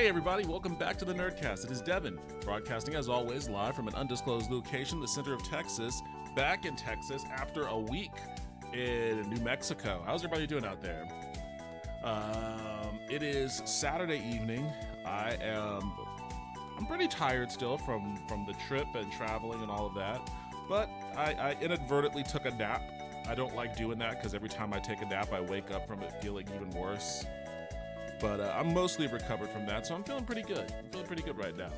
Hey everybody, welcome back to the Nerdcast. It is Devin, broadcasting as always live from an undisclosed location, the center of Texas, back in Texas after a week in New Mexico. How's everybody doing out there? It is Saturday evening. I'm pretty tired still from the trip and traveling and all of that, but I inadvertently took a nap. I don't like doing that because every time I take a nap, I wake up from it feeling even worse. But I'm mostly recovered from that, so I'm feeling pretty good. I'm feeling pretty good right now.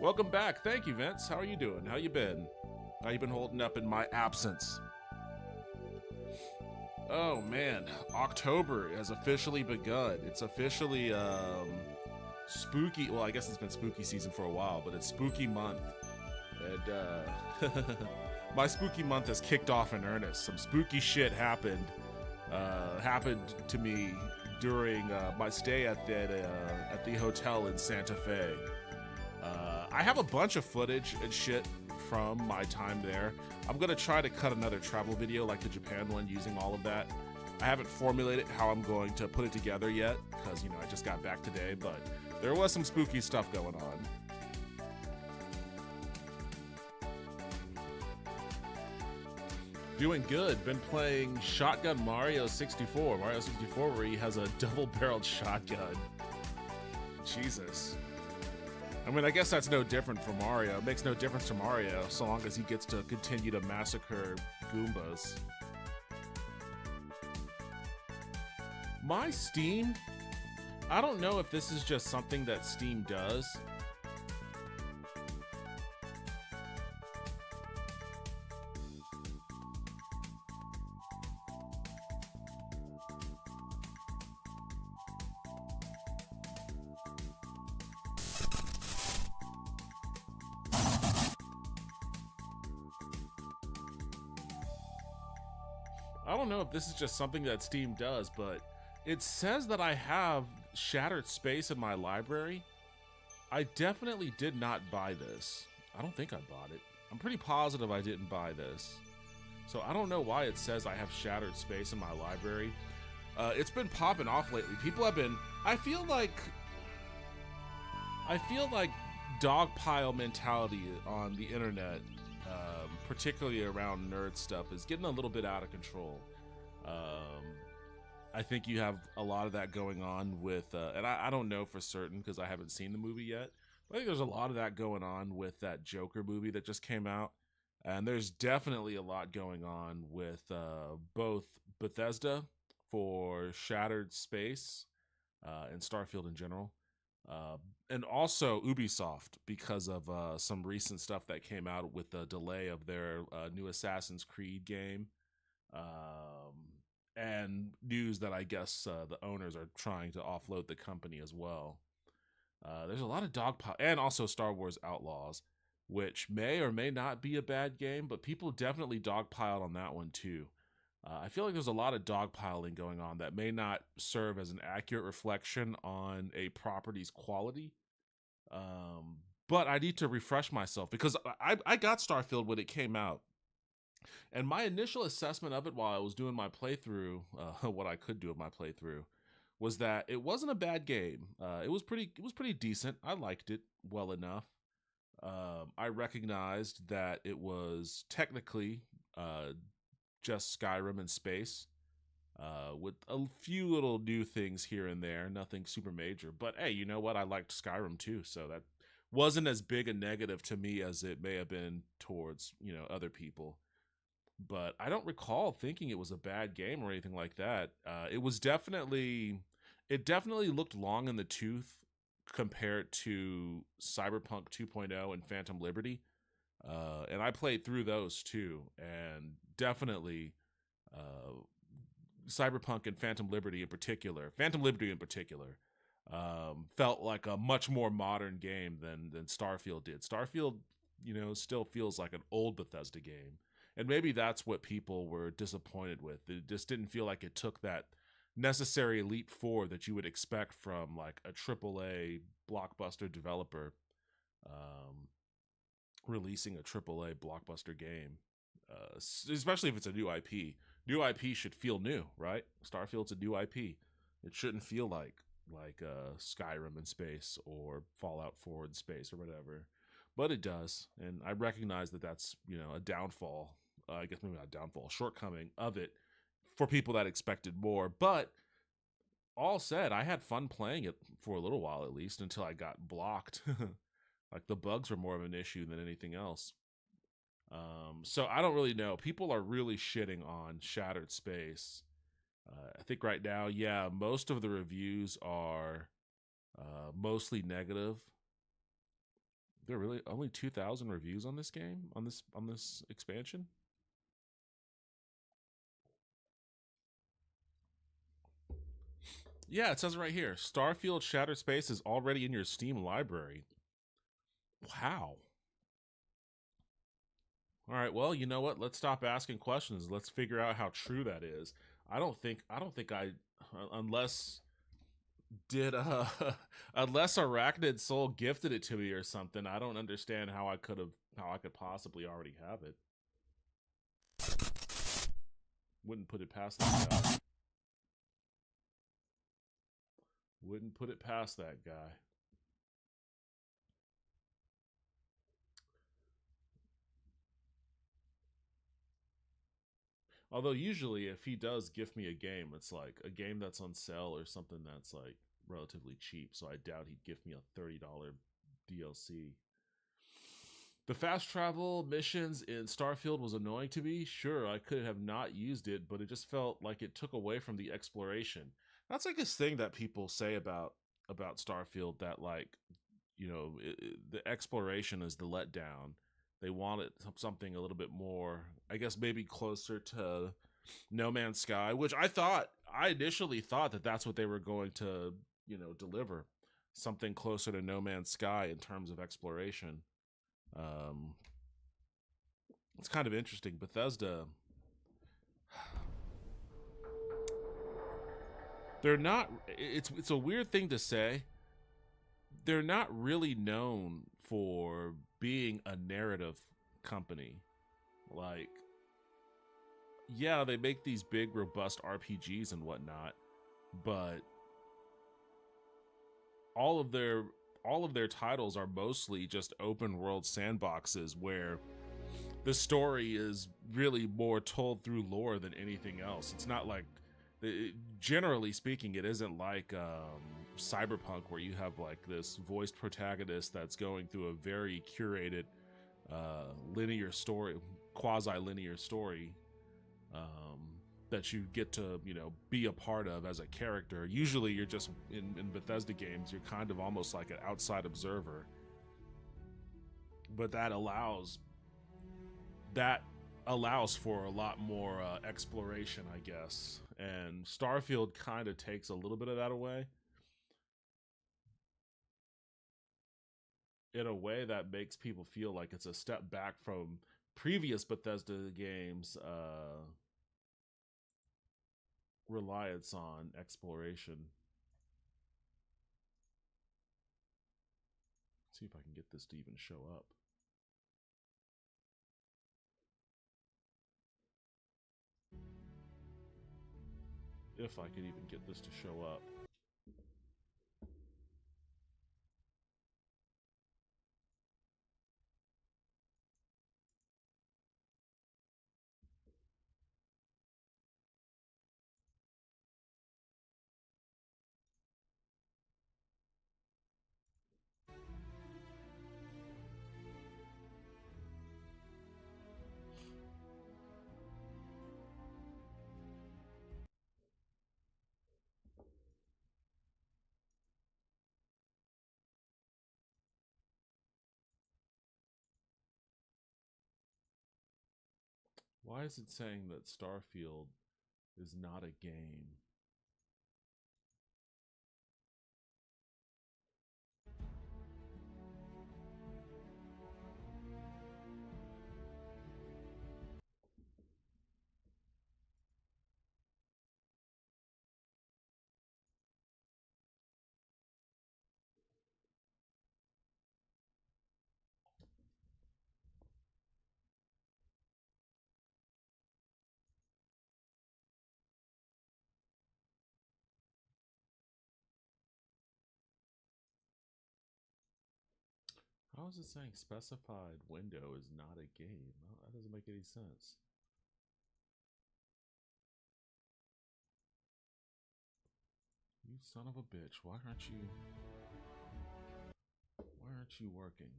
Welcome back. Thank you, Vince. How are you doing? How you been? How you been holding up in my absence? Oh, man. October has officially begun. It's officially spooky. Well, I guess it's been spooky season for a while, but it's spooky month. And my spooky month has kicked off in earnest. Some spooky shit happened to me during my stay at the hotel in Santa Fe. I have a bunch of footage and shit from my time there. I'm gonna try to cut another travel video like the Japan one using all of that. I haven't formulated how I'm going to put it together yet because, you know, I just got back today, but there was some spooky stuff going on. Doing good. Been playing Shotgun Mario 64. Mario 64 where he has a double-barreled shotgun. Jesus. I mean, I guess that's no different from Mario. It makes no difference to Mario so long as he gets to continue to massacre Goombas. My Steam? I don't know if this is just something that Steam does. I don't know if this is just something that Steam does, but it says that I have Shattered Space in my library. I definitely did not buy this. I don't think I bought it. I'm pretty positive I didn't buy this. So I don't know why it says I have Shattered Space in my library. It's been popping off lately. People have been... I feel like dogpile mentality on the internet, particularly around nerd stuff, is getting a little bit out of control. I think you have a lot of that going on with, and I don't know for certain because I haven't seen the movie yet, but I think there's a lot of that going on with that Joker movie that just came out. And there's definitely a lot going on with both Bethesda for Shattered Space and Starfield in general. And also Ubisoft because of some recent stuff that came out with the delay of their new Assassin's Creed game. And news that I guess the owners are trying to offload the company as well. There's a lot of dogpile, and also Star Wars Outlaws, which may or may not be a bad game, but people definitely dogpiled on that one too. I feel like there's a lot of dogpiling going on that may not serve as an accurate reflection on a property's quality. But I need to refresh myself because I got Starfield when it came out. And my initial assessment of it while I was doing my playthrough, what I could do with my playthrough, was that it wasn't a bad game. It was pretty decent. I liked it well enough. I recognized that it was technically just Skyrim in space, with a few little new things here and there, nothing super major. But hey, you know what? I liked Skyrim too, so that wasn't as big a negative to me as it may have been towards, you know, other people. But I don't recall thinking it was a bad game or anything like that. It definitely looked long in the tooth compared to Cyberpunk 2.0 and Phantom Liberty. And I played through those too, and definitely Cyberpunk and Phantom Liberty in particular, felt like a much more modern game than Starfield did. Starfield, you know, still feels like an old Bethesda game. And maybe that's what people were disappointed with. It just didn't feel like it took that necessary leap forward that you would expect from like a AAA blockbuster developer releasing a AAA blockbuster game, especially if it's a new IP. New IP should feel new, right? Starfield's a new IP. It shouldn't feel like like Skyrim in space or Fallout 4 in space or whatever. But it does, and I recognize that that's a downfall. I guess maybe not a downfall, a shortcoming of it for people that expected more. But all said, I had fun playing it for a little while at least until I got blocked. Like the bugs were more of an issue than anything else. So I don't really know. People are really shitting on Shattered Space. I think right now, yeah, most of the reviews are mostly negative. There are really only 2,000 reviews on this game on this expansion. Yeah, it says right here, Starfield Shattered Space is already in your Steam library. Wow. All right, well, you know what? Let's stop asking questions. Let's figure out how true that is. I don't think I unless did unless Arachnid Soul gifted it to me or something. I don't understand how I could possibly already have it. Wouldn't put it past that guy. Wouldn't put it past that guy. Although usually if he does gift me a game, it's like a game that's on sale or something that's like relatively cheap. So I doubt he'd gift me a $30 DLC. The fast travel missions in Starfield was annoying to me. Sure, I could have not used it, but it just felt like it took away from the exploration. That's like this thing that people say about Starfield that like the exploration is the letdown. They wanted something a little bit more, I guess, maybe closer to No Man's Sky, which I initially thought that that's what they were going to deliver, something closer to No Man's Sky in terms of exploration. Um, it's kind of interesting. Bethesda, they're not. It's a weird thing to say. They're not really known for being a narrative company. Like, yeah, they make these big, robust RPGs and whatnot, but all of their all of their titles are mostly just open world sandboxes where the story is really more told through lore than anything else. It's not like, generally speaking, it isn't like Cyberpunk where you have like this voiced protagonist that's going through a very curated linear story, quasi-linear story um, that you get to be a part of as a character. Usually, you're just in Bethesda games, you're kind of almost like an outside observer, but that allows for a lot more exploration, I guess. And Starfield kind of takes a little bit of that away in a way that makes people feel like it's a step back from previous Bethesda games' reliance on exploration. Let's see if I can get this to even show up. If I could even get this to show up. Why is it saying that Starfield is not a game? How is it saying specified window is not a game? Well, that doesn't make any sense. You son of a bitch. Why aren't you working?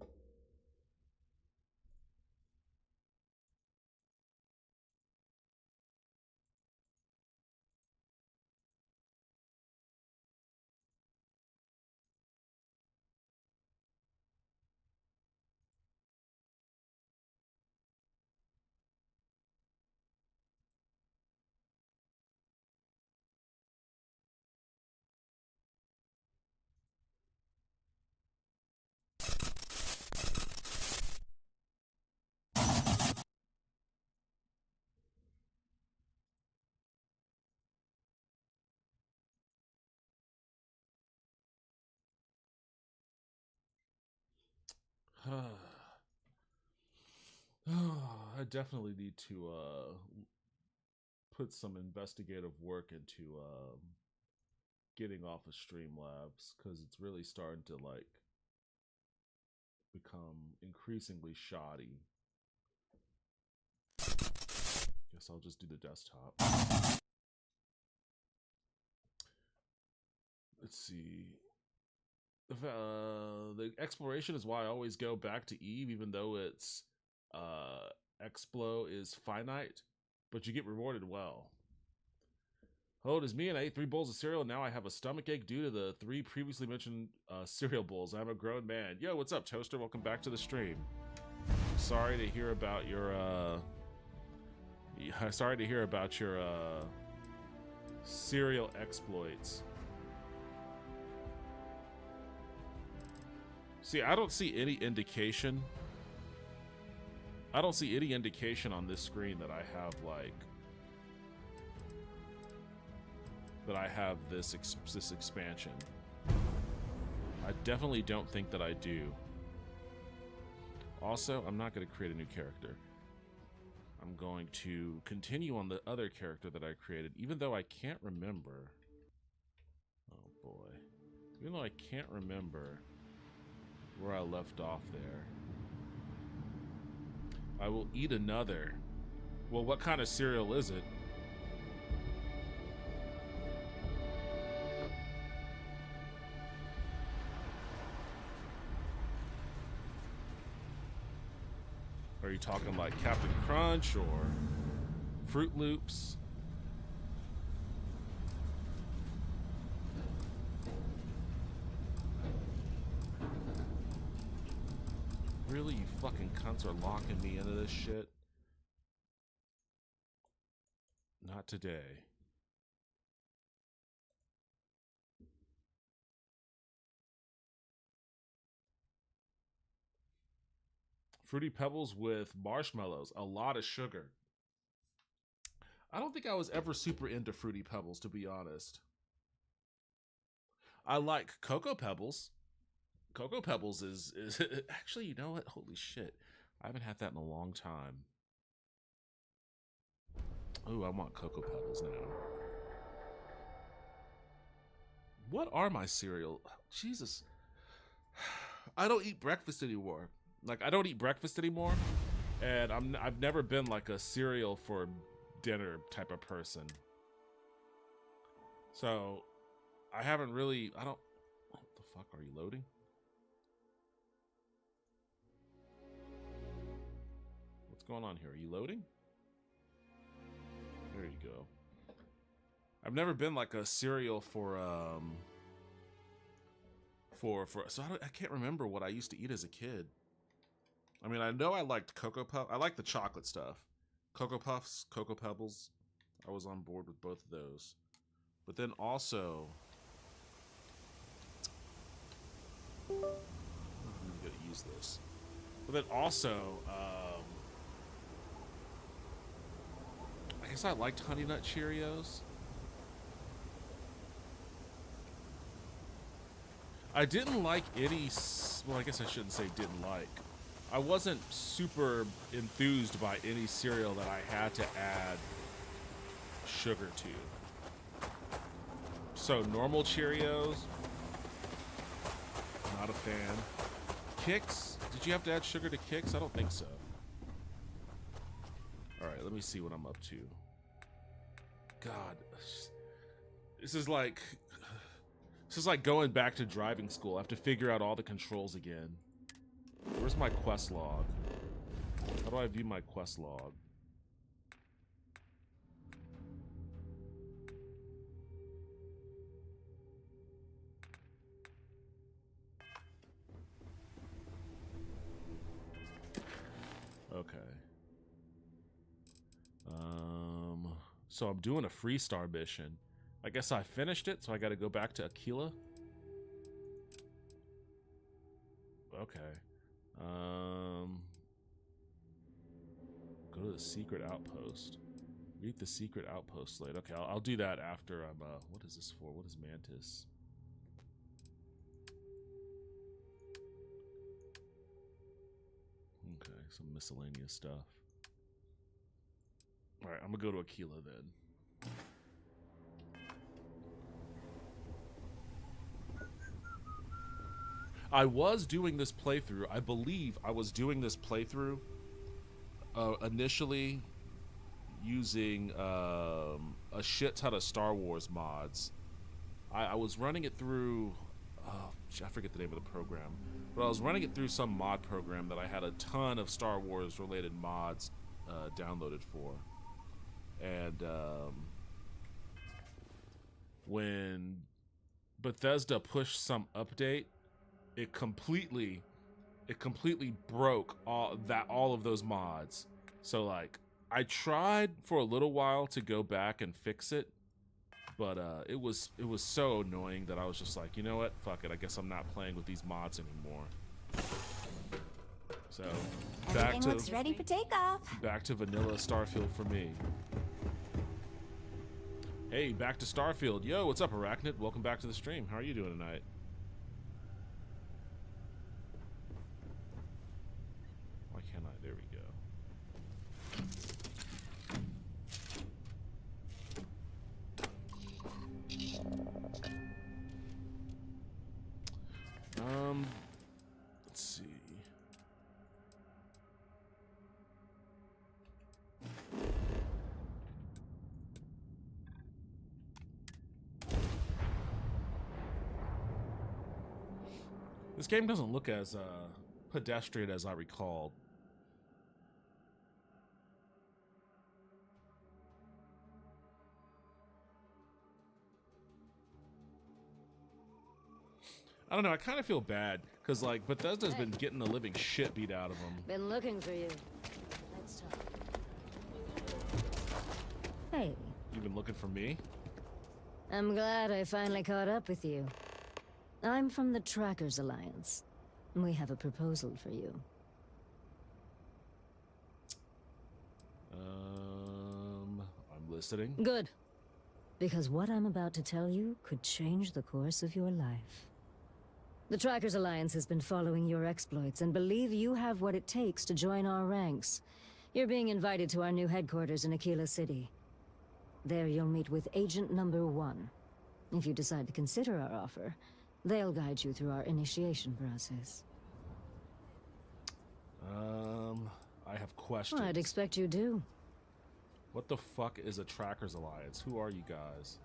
I definitely need to put some investigative work into getting off of Streamlabs because it's really starting to like become increasingly shoddy. Guess I'll just do the desktop. Let's see. The exploration is why I always go back to Eve, even though it's Explo is finite, but you get rewarded well. Hello, it is me, and I ate 3 bowls of cereal, and now I have a stomach ache due to the 3 previously mentioned cereal bowls. I'm a grown man. Yo, what's up, Toaster? Welcome back to the stream. Sorry to hear about your cereal exploits. See, I don't see any indication. I don't see any indication on this screen that I have like this expansion. I definitely don't think that I do. Also, I'm not going to create a new character. I'm going to continue on the other character that I created, even though I can't remember. Oh boy. Even though I can't remember where I left off there. I will eat another. Well, what kind of cereal is it? Are you talking like Captain Crunch or Fruit Loops? Really, you fucking cunts are locking me into this shit? Not today. Fruity Pebbles with marshmallows, a lot of sugar. I don't think I was ever super into Fruity Pebbles, to be honest. I like Cocoa Pebbles. Cocoa Pebbles is actually, you know what? Holy shit. I haven't had that in a long time. Ooh, I want Cocoa Pebbles now. What are my cereal? Jesus. I don't eat breakfast anymore. Like, I don't eat breakfast anymore. And I've never been like a cereal for dinner type of person. So, I haven't really, what the fuck, are you loading? What's going on here? Are you loading? There you go. I've never been like a cereal for so I can't remember what I used to eat as a kid. I mean, I know I liked Cocoa Puff. I like the chocolate stuff. Cocoa Puffs, Cocoa Pebbles. I was on board with both of those. But then also, I'm gonna use this. But then also, I guess I liked Honey Nut Cheerios. I didn't like any, well, I guess I shouldn't say didn't like. I wasn't super enthused by any cereal that I had to add sugar to. So normal Cheerios, not a fan. Kix, Did you have to add sugar to kicks? I don't think so. Alright, let me see what I'm up to. God. This is like going back to driving school. I have to figure out all the controls again. Where's my quest log? How do I view my quest log? Okay. So I'm doing a Freestar mission. I guess I finished it, so I gotta go back to Aquila. Okay. Go to the secret outpost. Read the secret outpost slate. Okay, I'll do that after I'm, what is this for? What is Mantis? Okay, some miscellaneous stuff. Alright, I'm gonna go to Aquila then. I was doing this playthrough. I believe I was doing this playthrough initially using a shit ton of Star Wars mods. I was running it through... Oh, I forget the name of the program. But I was running it through some mod program that I had a ton of Star Wars related mods downloaded for. And when Bethesda pushed some update, it completely broke all of those mods. So like I tried for a little while to go back and fix it, but it was so annoying that I was just like, you know what, fuck it, I guess I'm not playing with these mods anymore. So everything looks ready for takeoff. Back to vanilla Starfield for me. Hey, back to Starfield. Yo, what's up, Arachnid? Welcome back to the stream. How are you doing tonight? Why can't I? There we go. Let's see. This game doesn't look as pedestrian as I recalled. I don't know, I kind of feel bad, because, like, Bethesda's been getting the living shit beat out of them. Been looking for you. Let's talk. Hey. You been looking for me? I'm glad I finally caught up with you. I'm from the Trackers Alliance. We have a proposal for you. I'm listening. Good. Because what I'm about to tell you could change the course of your life. The Trackers Alliance has been following your exploits and believe you have what it takes to join our ranks. You're being invited to our new headquarters in Aquila City. There you'll meet with Agent Number 1. If you decide to consider our offer, they'll guide you through our initiation process. I have questions. I'd expect you do. What the fuck is a Trackers Alliance? Who are you guys?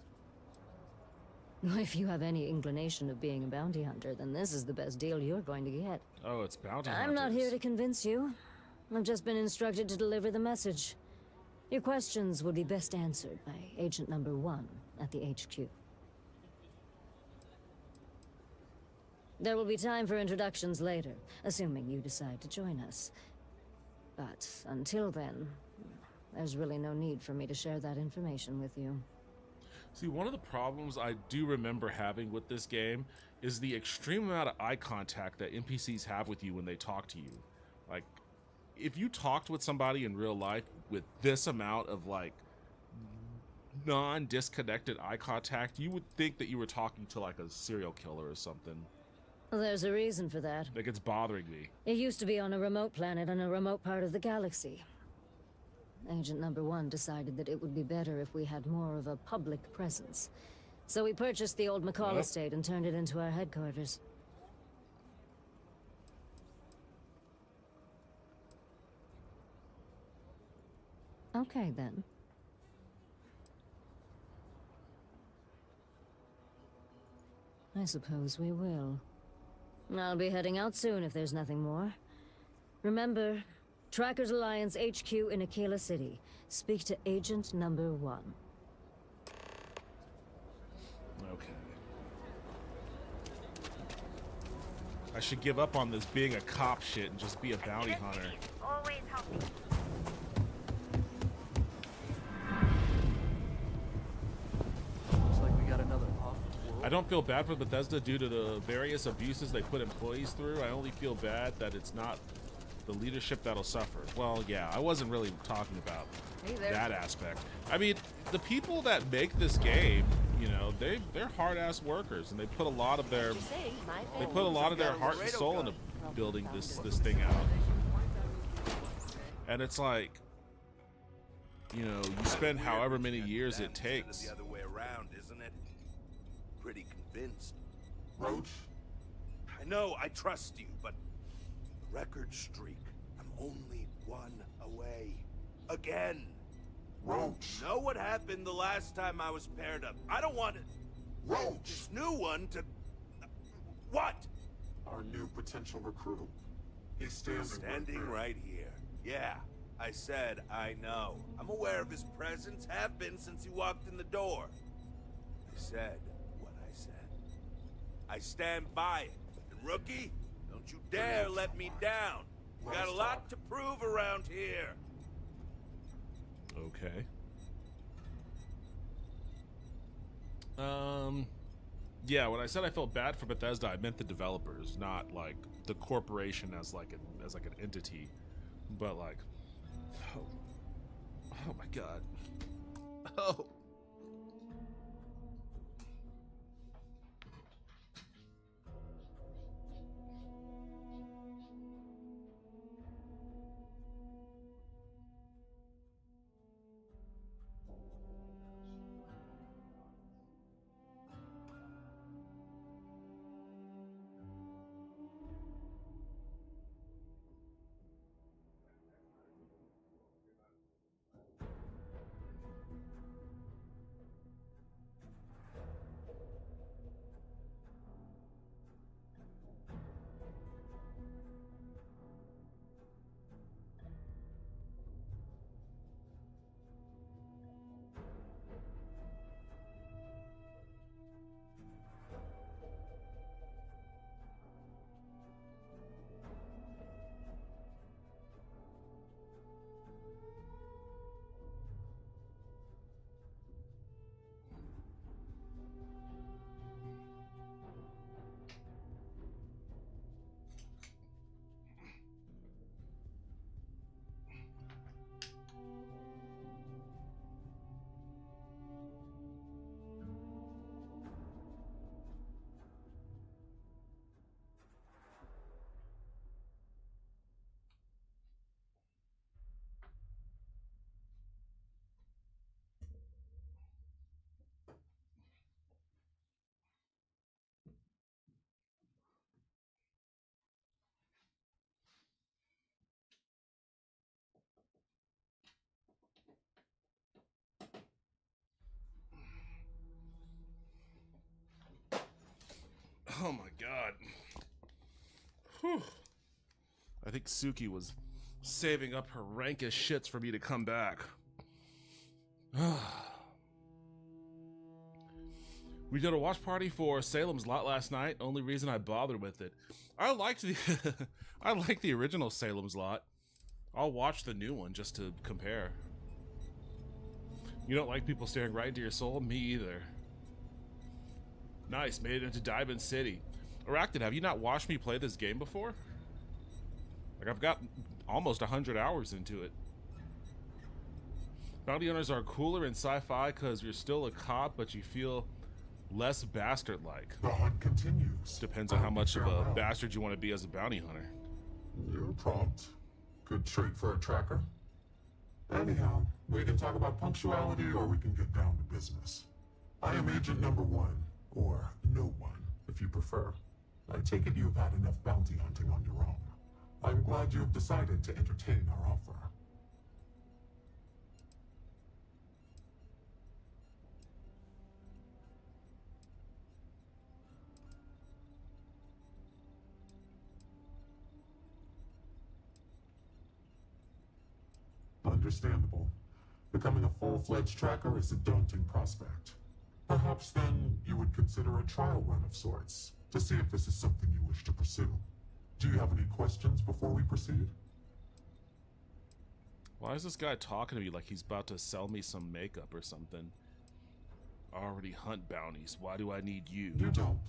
If you have any inclination of being a bounty hunter, then this is the best deal you're going to get. Oh, it's bounty hunters. I'm not here to convince you. I've just been instructed to deliver the message. Your questions would be best answered by Agent Number 1 at the HQ. There will be time for introductions later, assuming you decide to join us. But until then, there's really no need for me to share that information with you. See, one of the problems I do remember having with this game is the extreme amount of eye contact that NPCs have with you when they talk to you. Like, if you talked with somebody in real life with this amount of, like, non-disconnected eye contact, you would think that you were talking to, like, a serial killer or something. There's a reason for that. Like, it's bothering me. It used to be on a remote planet in a remote part of the galaxy. Agent Number 1 decided that it would be better if we had more of a public presence. So we purchased the old McCall estate and turned it into our headquarters. Okay, then. I suppose we will. I'll be heading out soon if there's nothing more. Remember, Trackers Alliance HQ in Aquila City. Speak to Agent Number 1. Okay. I should give up on this being a cop shit and just be a bounty hunter. Always helping. Looks like we got another off. I don't feel bad for Bethesda due to the various abuses they put employees through. I only feel bad that it's not the leadership that'll suffer. Well, yeah, I wasn't really talking about that aspect. I mean, the people that make this game, you know, they're hard-ass workers, and they put a lot of their heart and soul into building this thing out. And it's like, you know, you spend however many years it takes. The other way around, isn't it? Pretty convinced. Roach? I know, I trust you, but record streak. I'm only one away. Again. Roach! Know what happened the last time I was paired up? I don't want it. Roach! This new one to... What? Our new potential recruit. He's Standing right here. Yeah, I said I know. I'm aware of his presence, have been since he walked in the door. I said what I said. I stand by it. And rookie, don't you dare let me down. Got a lot to prove around here. Okay. Yeah, when I said I felt bad for Bethesda, I meant the developers, not like the corporation as like an entity. But like, oh my god. Oh. Oh my god. Whew. I think Suki was saving up her rankest shits for me to come back. We did a watch party for Salem's Lot last night. Only reason I bothered with it. I liked the I like the original Salem's Lot. I'll watch the new one just to compare. You don't like people staring right into your soul? Me either. Nice, made it into Diamond City. Arachnid, have you not watched me play this game before? Like, I've got almost 100 hours into it. Bounty hunters are cooler in sci-fi because you're still a cop, but you feel less bastard-like. The hunt continues. Depends on how much of a bastard you want to be as a bounty hunter. You're prompt. Good trait for a tracker. Anyhow, we can talk about punctuality or we can get down to business. I am Agent Number 1, or No One, if you prefer. I take it you've had enough bounty hunting on your own. I'm glad you have decided to entertain our offer. Understandable. Becoming a full-fledged tracker is a daunting prospect. Perhaps then you would consider a trial run of sorts to see if this is something you wish to pursue. Do you have any questions before we proceed? Why is this guy talking to me like he's about to sell me some makeup or something? I already hunt bounties. Why do I need you? You don't,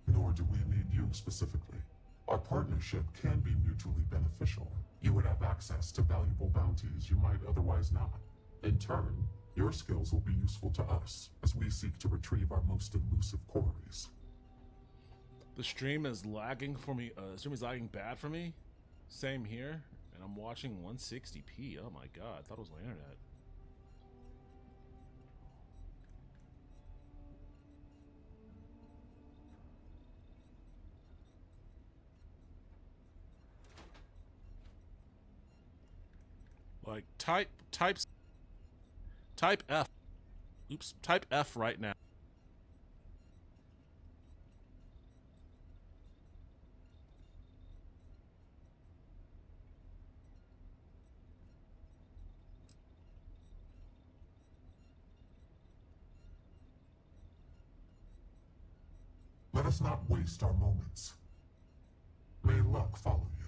nor do we need you specifically. Our partnership can be mutually beneficial. You would have access to valuable bounties you might otherwise not. In turn, your skills will be useful to us as we seek to retrieve our most elusive quarries. The stream is lagging for me. The stream is lagging bad for me. Same here. And I'm watching 160p. Oh my god. I thought it was my internet. Like, type F. Oops. Type F right now. Let us not waste our moments. May luck follow you.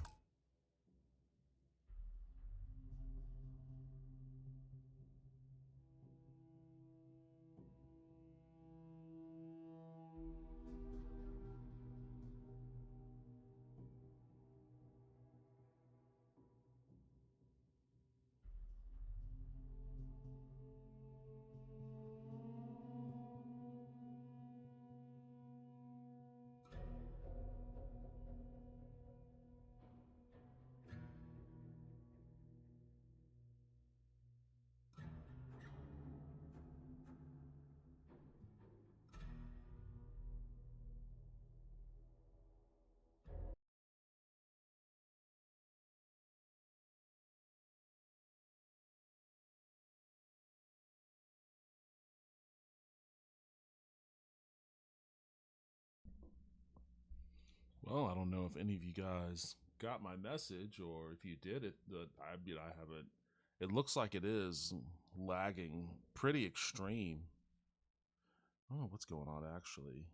Well, I don't know if any of you guys got my message, or if you did it. I haven't. It looks like it is lagging pretty extreme. I don't know what's going on actually.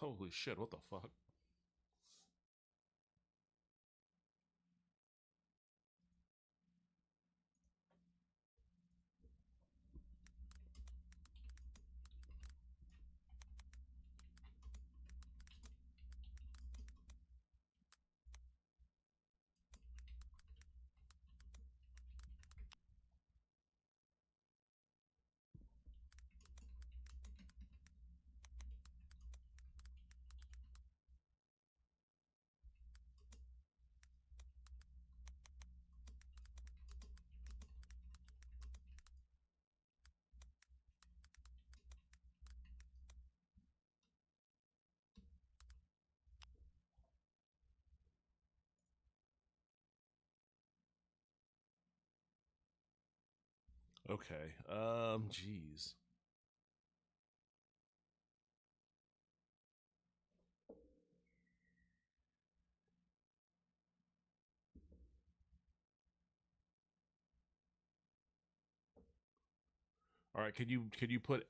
Holy shit! What the fuck? Okay. Jeez. All right, can you put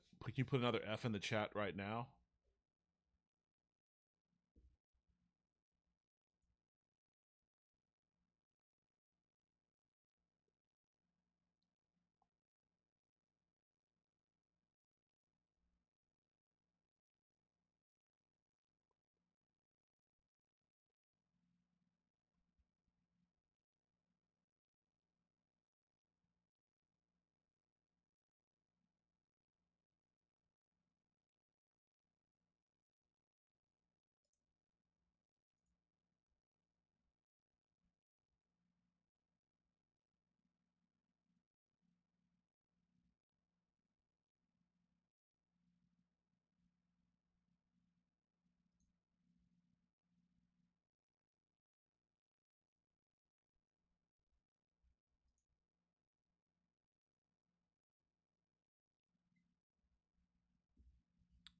another F in the chat right now?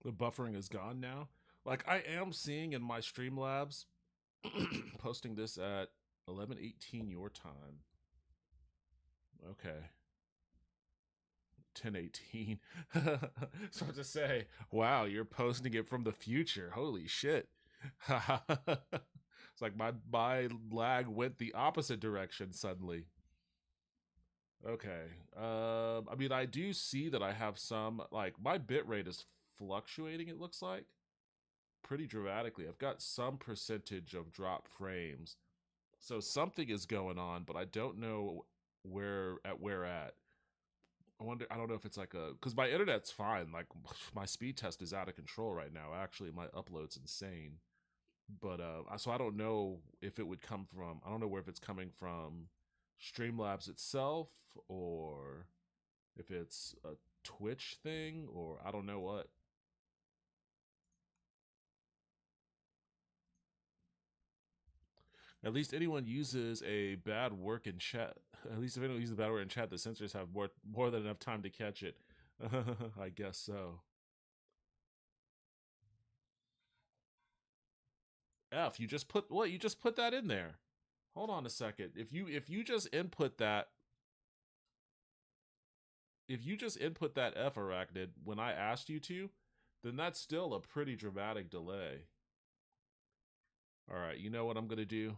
The buffering is gone now. Like I am seeing in my Streamlabs, posting this at 11:18 your time. Okay. 10:18. So to say, wow, you're posting it from the future. Holy shit. It's like my lag went the opposite direction suddenly. Okay. I mean, I do see that I have some, like, my bitrate is fluctuating, it looks like, pretty dramatically. I've got some percentage of drop frames. So something is going on, but I don't know where at. I don't know if it's like because my internet's fine. Like, my speed test is out of control right now. Actually, my upload's insane. But, so I don't know if it would come from, I don't know where if it's coming from Streamlabs itself, or if it's a Twitch thing, or I don't know what. At least anyone uses a bad work in chat. At least if anyone uses a bad word in chat, the censors have more than enough time to catch it. I guess so. F, you just put what? You just put that in there. Hold on a second. If you just input that, if you just input that F, Arachnid, when I asked you to, then that's still a pretty dramatic delay. All right, you know what I'm gonna do?